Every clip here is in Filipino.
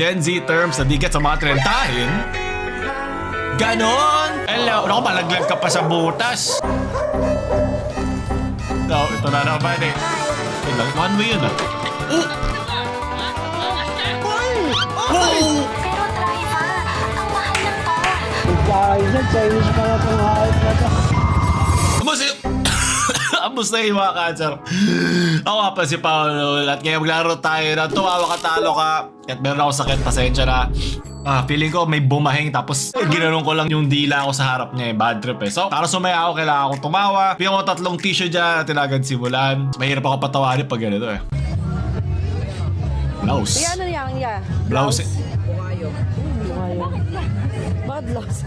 Gen Z terms na di gets sa mga trentahin. Ganon! Hello, naku, malaglag ka pa sa butas. Ito na naman eh. Wait lang, one way yun ah. Oh! Oh! Pero driver, ang mahal ng toll. Dahil Chinese pa na itong hype na to. Amusta yung mga cancer? Ako nga pa si Paolo at ngayon maglaro tayo na tumawa ka, talo ka. At meron ako sakit, pasensya na. Feeling ko may bumahing tapos ginanong ko lang yung dila ko sa harap niya eh. Bad trip eh. So, para sumaya ako, kailangan akong tumawa. Bigyan ko 3 tissue dyan at tinagad simulan. Mahirap ako patawarin pag ganito eh. Blouse. Ano yan? Blouse. Bukayo. Bakit blouse?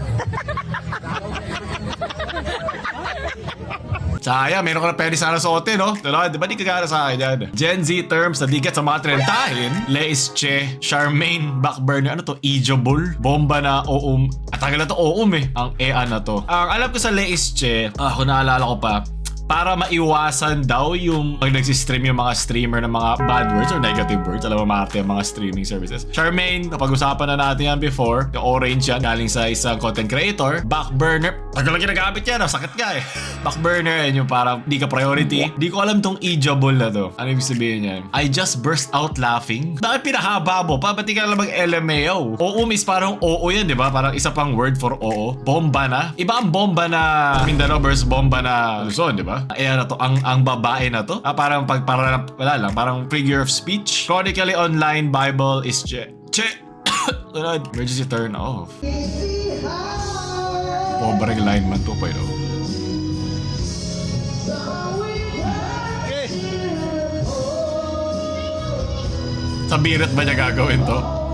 Sayang, meron ka na pwede sana suotin, no? Di ba di kagana sa akin yan? Gen Z terms na di gets sa mga trentahin. Leische, Charmaine, Backburner, ano to? Ejobul, Bomba na Oum. At tagal na to Oum eh. Ang EA na to. Ang alam ko sa Leische, kung naalala ko pa, para maiwasan daw yung pag nagsistream yung mga streamer ng mga bad words or negative words. Alam mo, maarte yung mga streaming services. Charmaine, napag-usapan na natin yan before. Yung orange yan, galing sa isang content creator. Backburner, tagal lang ginagamit yan. Sakit nga eh. Backburner, yun yung parang di ka priority. Di ko alam tong ejable na to. Ano yung sabihin niya? I just burst out laughing. Bakit pinahaba mo pa? Ba't di ka lang mag-LMAO? Oo is parang oo yan, di ba? Parang isa pang word for oo. Bomba na. Iba ang bomba na Mindanao versus bomba na Luzon, di ba? Ayan na to, ang babae na to. Parang wala lang, parang figure of speech. Chronically online Bible is emergency turn off. Pobreng lineman 2.0. Sa birit ba niya gagawin to?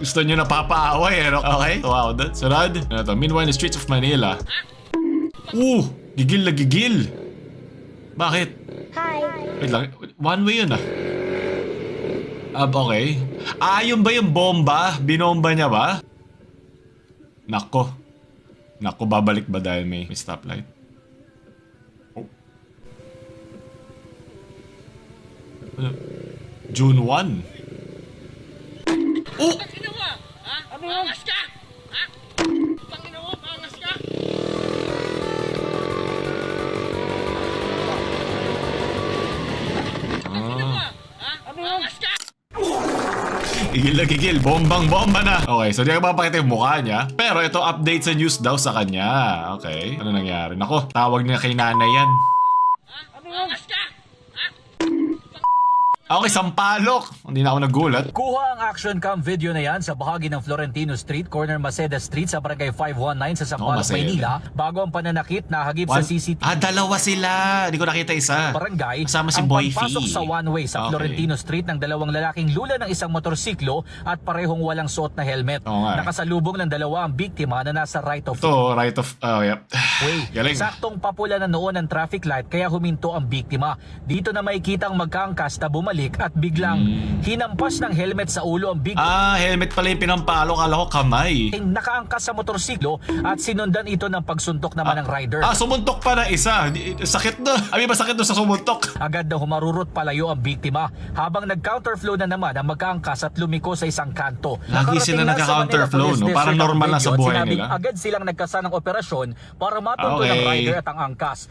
Gusto nyo napapaaway eh, no? Okay? Wow, that's sunod. Ano to? Meanwhile, in the streets of Manila. Gigil na gigil. Bakit? Hi. Wait lang, one way yun ah. Okay. Yun ba yung bomba? Binomba niya ba? Nako, babalik ba dahil may stoplight? Oh. June 1. Oh! Pangas ka! Ha? Pangina mo, pangas ka! Pangas ka! Gigil na gigil, bombang-bomba na. Okay, so di ka mapakita yung mukha niya. Pero ito update sa news daw sa kanya. Okay, ano nangyari? Nako, tawag niya kay nanay yan. Pangas ka! Okay, sampalok. Hindi na ako nagulat. Kuha ang action cam video na yan sa bahagi ng Florentino Street, corner Maceda Street sa Barangay 519 sa Sampaloc, Maynila. Bago ang pananakit na hagip sa CCTV. Dalawa sila. Hindi ko nakita isa. Barangay, kasama si ang Boy pagpasok Fee. sa one-way sa Florentino Street ng 2 lalaking lula ng isang motorsiklo at parehong walang suot na helmet. Nakasalubong ng 2 ang biktima na nasa right of yep. way. Galing. Saktong papula na noon ang traffic light kaya huminto ang biktima. Dito na makikita ang magkaangkas na bumalik at biglang hinampas ng helmet sa ulo ang biktima. Helmet pala yung pinampalo. Kala ko kamay. Nakaangkas sa motorsiklo at sinundan ito ng pagsuntok naman ng rider. Sumuntok pa na isa. Sakit na. Masakit doon sa sumuntok. Agad na humarurot palayo ang biktima habang nag-counterflow na naman ang magkaangkas at lumiko sa isang kanto. Lagi sila nagka-counterflow, no? Parang normal na sa buhay nila. Agad silang nagkasanang operasyon para matunto ng rider at ang angkas.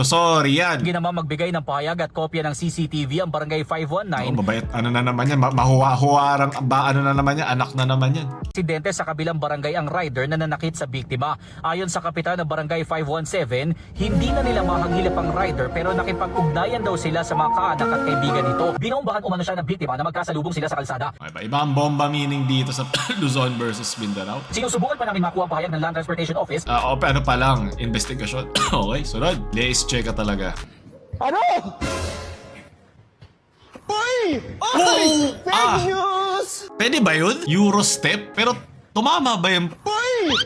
Sorry yan. Ginama magbigay ng pahayag at kopya ng CCTV ang Barangay 519. Mabait. Ano na naman yan? Mahuwa-huwarang ano na naman yan? Anak na naman yan. Aksidente sa kabilang barangay ang rider na nanakit sa biktima. Ayon sa kapitan ng Barangay 517, hindi na nila mahagilap ang rider pero nakipag-ugnayan daw sila sa mga kaanak at kaibigan nito. Binombahan umano siya ng biktima na magkasalubong sila sa kalsada. Okay, iba ang bomba meaning dito sa Luzon versus Mindanao. Sinusubukan pa namin makuha ang pahayag ng Land Transportation Office. Ano pa lang, investigasyon. Okay, sunod. Let's check ka talaga. Ano? Boy! Fake news! Pwede ba yun? Eurostep? Pero tumama ba yung... Boy!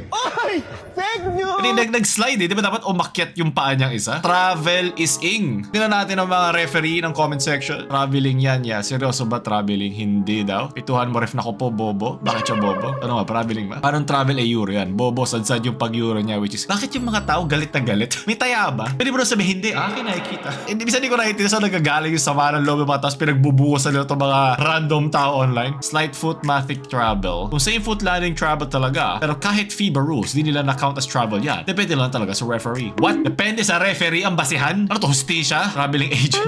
Fake news! Hindi, nag-slide eh. Di ba dapat umakyat yung paa niyang isa? Travel is ing. Tingnan natin ang mga referee ng comment section. Traveling yan, yeah. Seryoso ba traveling? Hindi daw. Ituhan mo ref na ko po, bobo. Bakit siya bobo? Ano nga, traveling ba? Parang travel ay euro yan. Bobo, sad-sad yung pag-euro niya, which is, bakit yung mga tao galit na galit? May taya ba? Pwede mo na sabihin, hindi. Akin nakikita. Hindi, bisa di ko nakikita sa nagagaling yung sama ng loob yung mga tapos pinagbubukasan nila itong mga random tao online. Slight footmatic travel. Kung same foot landing travel talaga, pero kahit FIBA rules, di nila na-count as travel yan. Depende lang talaga sa referee. What? Depende sa referee ang basihan? Ano to, hustisya? Traveling agent?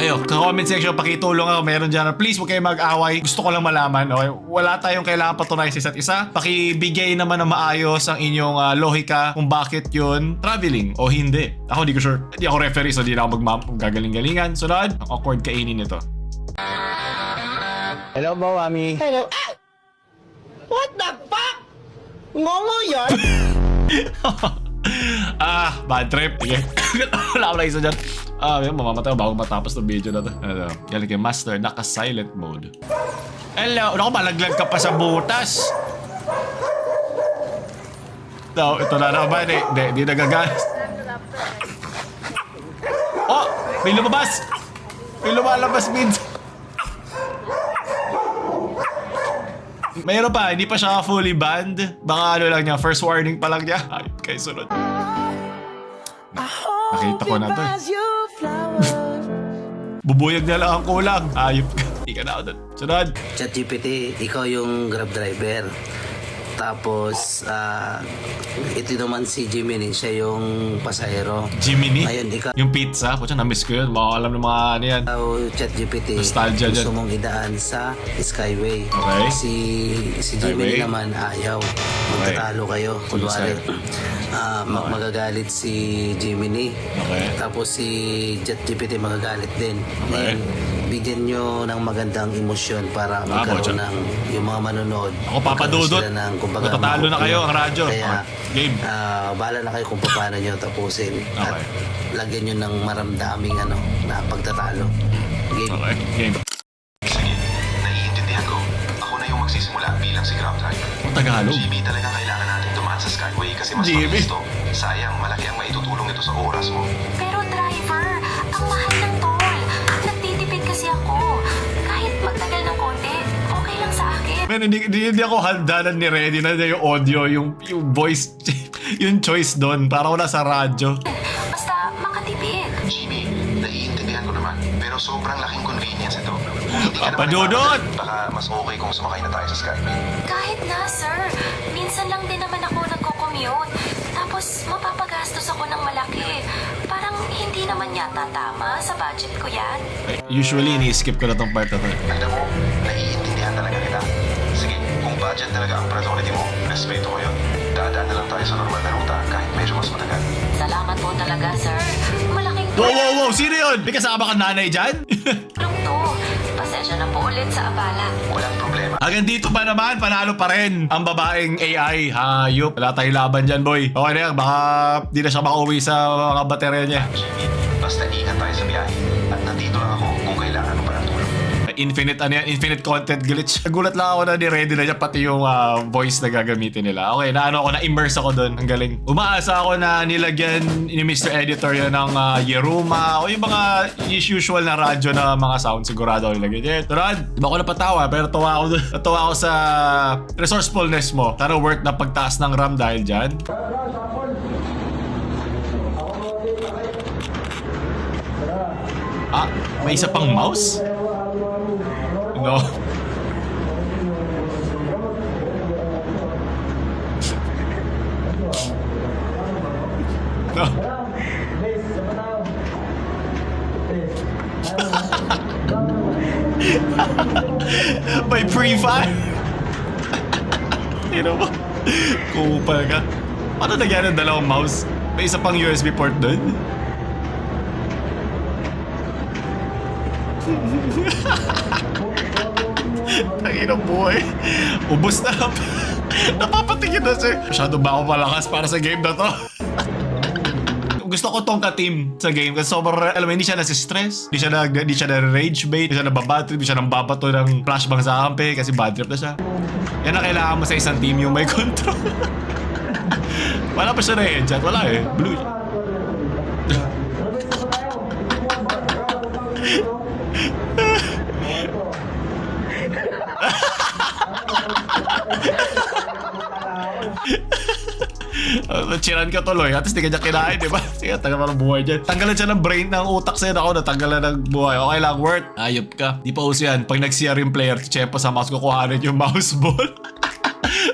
Ayo, comment section, pakitulong ako. Meron dyan. Please, huwag kayo mag-away. Gusto ko lang malaman. Okay? Wala tayong kailangan patunayan sa isa't isa. Pakibigay naman ng maayos ang inyong lohika kung bakit yun traveling o hindi. Ako hindi ko sure. Hindi ako referee, so hindi na ako magagaling-galingan. Sunod, ang awkward kainin nito. Hello, Mami. Hello. Ah! What the fuck? Ngongo yan? Bad trip. Sige. Wala ko na isa dyan. Yun, mamamatay ako bago matapos ng video na to. Ano, yan kay Master, naka-silent mode. Hello. Naku, malaglag ka pa sa butas. No, ito na naman eh. Hindi nagagas. Oh! May lumabas! May lumalabas, Mid. Mayroon pa, hindi pa siya fully banned. Baka ano lang niya, first warning pa lang niya. Ay, kayo sunod. Nakita ko na to. Bubuyag na lang ang kulang. Ayop ka. Hindi ka na ako doon. Sunod. ChatGPT, ikaw yung Grab driver. Tapos, ito naman si Jiminy, siya yung pasahero. Jiminy? Ngayon, ikaw, Yung pizza. Pucha, na-miss ko yun. Makakalam ng mga ano yan. ChatGPT, Nostalgia gusto dyan. mong idaan sa Skyway. Okay. Si Jiminy Skyway. naman ayaw. Magtatalo kayo. Kunwari, magagalit si Jiminy. Okay. Tapos si ChatGPT magagalit din. Okay. Ngayon, bigyan nyo ng magandang emosyon para magkaroon Bocha. ng yung mga manonood. Ako papadudot. Magkaroon sila ng, kumbaga, Matatalo na kayo ang radyo. Kaya, Game. bahala na kayo kung paano nyo tapusin. At Okay. lagyan nyo ng maramdaming na pagtatalo. Game. Okay. Game. Sige, naiintindihan ko. Ako na yung magsisimula bilang si Grab driver. Ang Tagalog. GB talagang kailangan natin dumaan sa Skyway kasi mas GB? mabilis to. Sayang, malaki ang maitutulong nito sa oras mo. Pero driver, ang mahal ng toll. Nagtitipid kasi ako. Kahit magtagal ng konti, okay lang sa akin. Man, hindi ako handanan ni Ready na yung audio, yung voice, yung choice doon. Para wala sa radyo. Basta makatipid. GB, naiintindihan ko naman. Pero sobrang laking convenience ito. Kung hindi ka naman Papadudot! nagmamadali, baka mas okay kung sumakay na tayo sa Skyway. Kahit na, sir. Minsan lang din naman ako nagko-commute. Tapos mapapagastos ako ng malaki. Parang hindi naman yata tama sa budget ko yan. Usually, ini-skip ko na tong part na to. Alam mo, naiintindihan talaga kita. Sige, kung budget talaga ang priority mo, respeto ko yun. Dadaan na lang tayo sa normal na ruta kahit medyo mas matagal. Salamat po talaga, sir. Malaking Wow! Sino yun? May kasama ka nanay dyan? tulong to. Pasensya na po ulit sa abala. Walang problema. Hanggang dito pa naman, panalo pa rin ang babaeng AI. Hayop. Wala tayong laban dyan, boy. Okay na yan, baka di na siya makauwi sa mga baterya niya. Jimmy, basta ingat tayo sa biyahe. At nandito lang ako kung kailangan mo pa ng tulong. Infinite content glitch. Nagulat lang ako na ni-ready na niya pati yung voice na gagamitin nila. Okay, na-immerse ako doon. Ang galing. Umaasa ako na nilagyan ni Mr. Editor yan ng Yeruma o yung mga usual na radyo na mga sound. Sigurado ako nilagyan niya. Turad, di ba ako napatawa? Pero tawa ako doon. Natawa ako sa resourcefulness mo. Sana worth na pagtaas ng RAM dahil dyan. May isa pang mouse? No. No. May pre-fire. Pero mo, kupal ka. Paano nagyari ng dalawang mouse? May isa pang USB port doon? Tanginang buhay. Ubus na. Napapatingin na siya. Masyado ba ako malakas para sa game na to? Gusto ko tong ka-team sa game kasi sobrang, alam mo, hindi siya nasi-stress, hindi siya na-rage bait, hindi siya nababad trip, hindi siya nambabato ng flashbang sa kampe kasi bad trip na siya. Yan ang kailangan mo sa isang team, yung may control. Wala pa siya na headshot. Wala eh. Blue. Chiran ka tuloy. At least di ka niya kinain, di ba? Sige, tagal mo ng buhay dyan. Tanggalan siya ng brain ng utak sa'yo. Ako, natanggalan ng buhay. Okay lang, worth. Ayop ka. Di pa uso yan. Pag nag-CR yung player, tiyempo sa mouse, kukuhanin yung mouse ball.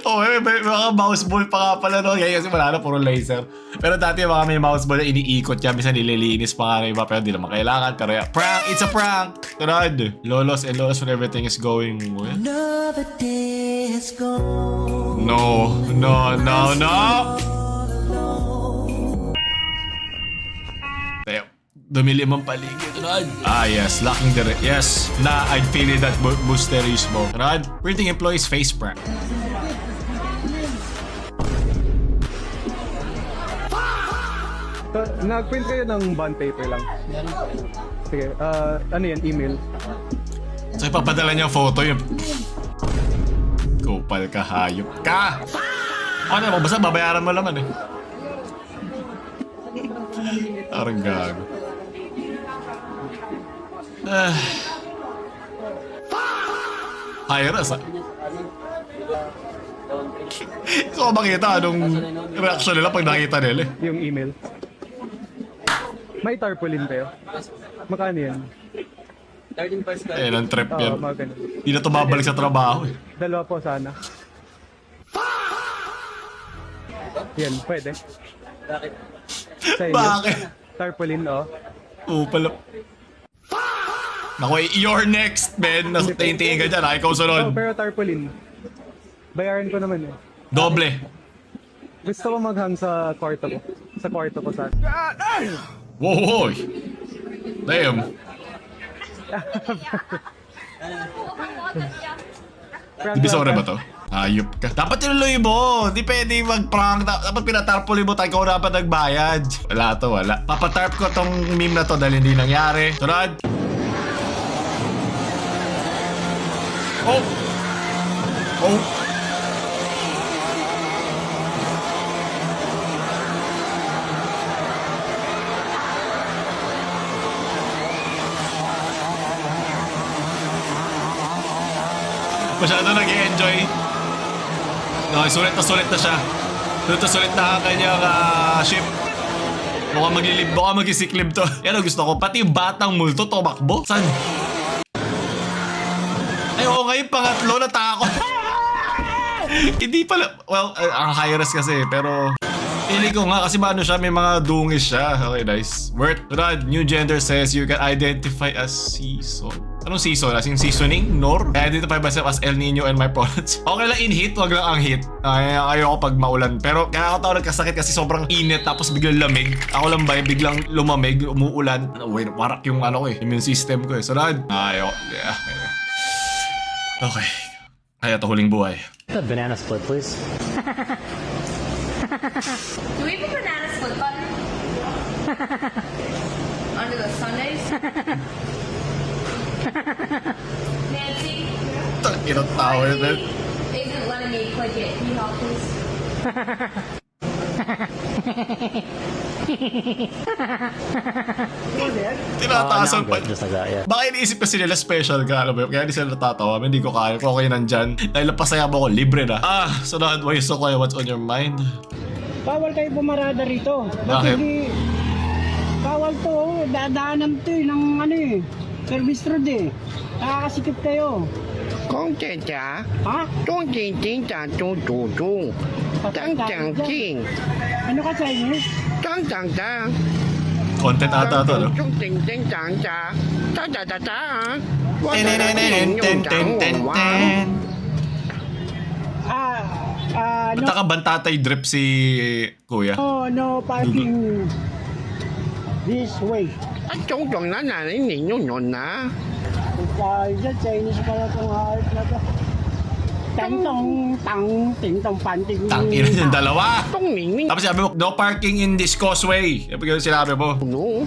Oh, may mga mouse ball pa nga pala, no? Kaya kasi wala na, puro laser. Pero dati mga may mouse ball na iniikot niya. Minsan nililinis pa nga na iba, pero di naman kailangan. Pero yeah, prank! It's a prank! Tunad! Lolos and lolos when everything is going well. Another day is gone. No, no, no, no! Tayo. Dumilim ang paligid. Tunad! Ah, yes. Locking the... Yes. Na, I'd feel it that boosterismo. Tunad! Printing employees face prank. Nag-print kayo ng bond paper lang? Sige, ano yan? Email? So ipapadala niya photo yung... Kupal ka, hayop ka! Ano mo, basta babayaran mo naman eh. Parang gago. Hiras ah. So makita anong reaction nila pag nakita nila eh. Yung email. May tarpaulin kayo? Magkano yan? Eh, ang trip yan. Mga ganun. Hindi na tumabalik sa trabaho eh. Dalawa po sana. Yan, pwede. Sa inyo. Bakit? Tarpaulin, oh. Pala. Naku, you're next, Ben. Tingin ka dyan, ha? Ikaw Oh, sunod. pero tarpaulin. Bayaran ko naman eh. Doble. Gusto ko maghang sa kwarto ko. Sa kwarto ko sana. Wow, hoy. Damn. Divisory ba to? Ayop ka. Dapat tinuloy mo. Di pwede mag-prank. Dapat pinatarpuli mo tayo. Ikaw dapat nagbayad. Wala to, wala. Papatarp ko tong meme na to dahil hindi nangyari. Sunod. Oh. Oh. Masyado nag-i-enjoy. No, sulit na siya. Sulit na ang kanyang ship. Mukhang mag-isiklib to. Yan ang gusto ko. Pati yung batang multo tumakbo. Saan? Ay, oo nga yung pangatlo natakot. Hindi pala. Well, ang high risk kasi. Pero pili ko nga kasi maano siya. May mga dungis siya. Okay, nice. Worth. Rod, new gender says you can identify as season. Anong season? As in seasoning? Nor? I identify myself as El Nino and my products. Okay lang in heat, wag lang ang heat. Ayoko pag maulan. Pero kaya ako tao nagkasakit kasi sobrang init tapos biglang lamig. Ako lang ba, biglang lumamig, umuulan. Wait, warak yung ano ko eh, immune system ko eh. Sunod. Ayoko. Yeah. Okay. Kaya to huling buhay. A banana split, please. Do we have a banana split button? Under the Sundays? Nancy, Inang tao yun. isn't letting me click it. Can you help, please? Tinataasan pa. Just like that, yeah. Baka iniisip kasi nila special ka, alam mo yun? Kaya hindi sila natatawa. Hindi ko kaya. Kung okay nandyan. Dahil pasaya mo ko, libre na. Sunod. Why so kaya? What's on your mind? Bawal kayo bumarada rito. Bakit? Hindi, bawal to. Dadaanan to eh, ng ano eh. Service road eh. Nakakasikip kayo. Kung teta, Ha? tung ting ting tang tung tung tung. Tang tang ting. Ano ka Chinese? Tang tang tang. Content ata to, no? Tung ting ting tang ta. Ta ta ta ta. No, Basta ka bantatay drip si Kuya. no parking this way. At tung tung na na ninyo nun na. Dyan, Chinese pala itong hayop na to. Tang ting tong panting. Tangina yung dalawa. Tung ning ning. Tapos sabi mo, no parking in this causeway. Yung sinabi mo. No.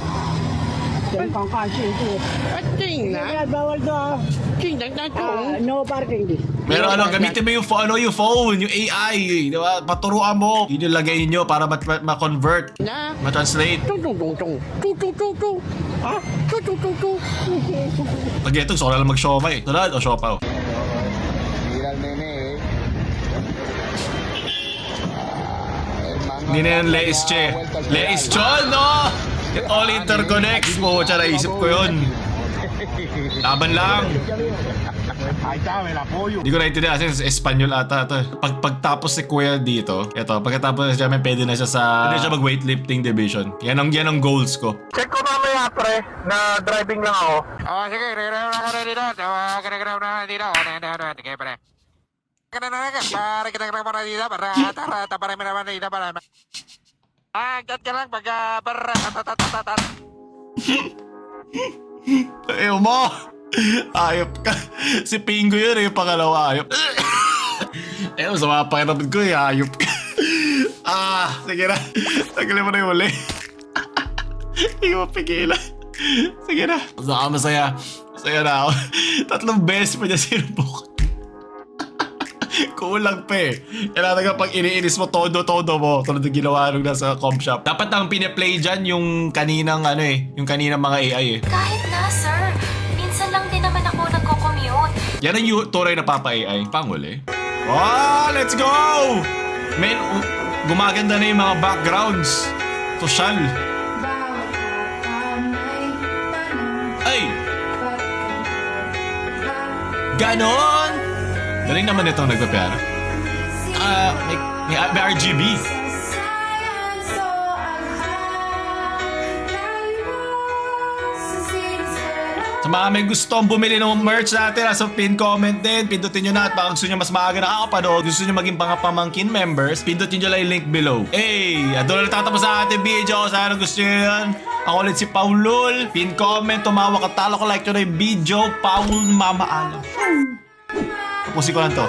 Yan kang kasi ito. At ting na. Kaya bawal to ah. Ting tang tang tung. No parking this. Pero gamitin mo yung phone, yung AI, di ba? Paturuan mo. Yun yung lagay nyo para ma-convert, ma-translate. Pag-eto, gusto ko na lang mag-siomay. Tulad o siopaw? Hindi na yung Leische. Leische, no! It all interconnects. Pucha, naisip ko yun. Laban lang. Hindi ko naintindihan kasi Espanyol ata ito. Pagtapos si Kuya dito, pagkatapos siya, may pwede na siya sa mag-weightlifting division. Yan ang goals ko. Check ko mamaya, pre, na driving lang ako. Sige, regrab na ka na dito. Regrab na dito. Sige, pre. Para kita para dito. Para naman dito. Agad ka lang para Ayaw mo! Ayop ka. Si Pingo yun yung pangalawa. Ayop. Sa mga pakiramid ko, ayop ka. Sige na. Tagalin mo na yung uli. Hindi ko mapigilan. Sige na. Masaya. Masaya na ako. 3 beses pa niya sinubok. Kulang pa eh. Kailangan nga pag iniinis mo, todo mo. Tulad ng ginawa nung nasa comp shop. Dapat ang piniplay dyan yung kaninang yung kaninang mga AI eh. Kahit na, sir. Minsan lang din naman ako nagko-commute. Yan ang tuloy na papa-AI. Panguli. Let's go! Men, gumaganda na yung mga backgrounds. Social. Ay! Ganon! Galing naman itong nagpapiano. May RGB. Sa mga may gustong bumili ng merch natin, nasa pin comment din, pindutin nyo na at baka gusto nyo mas maaga nakakapanood, gusto nyo maging pamangkin members, pindutin nyo lang yung link below. Doon na tatapos ang ating video. Sana gusto nyo yun. Ako ulit si Paulul. Pin comment, tumawa ka, talo ko, like nyo na yung video. Paul Mama Alam. Tapusin ko lang to.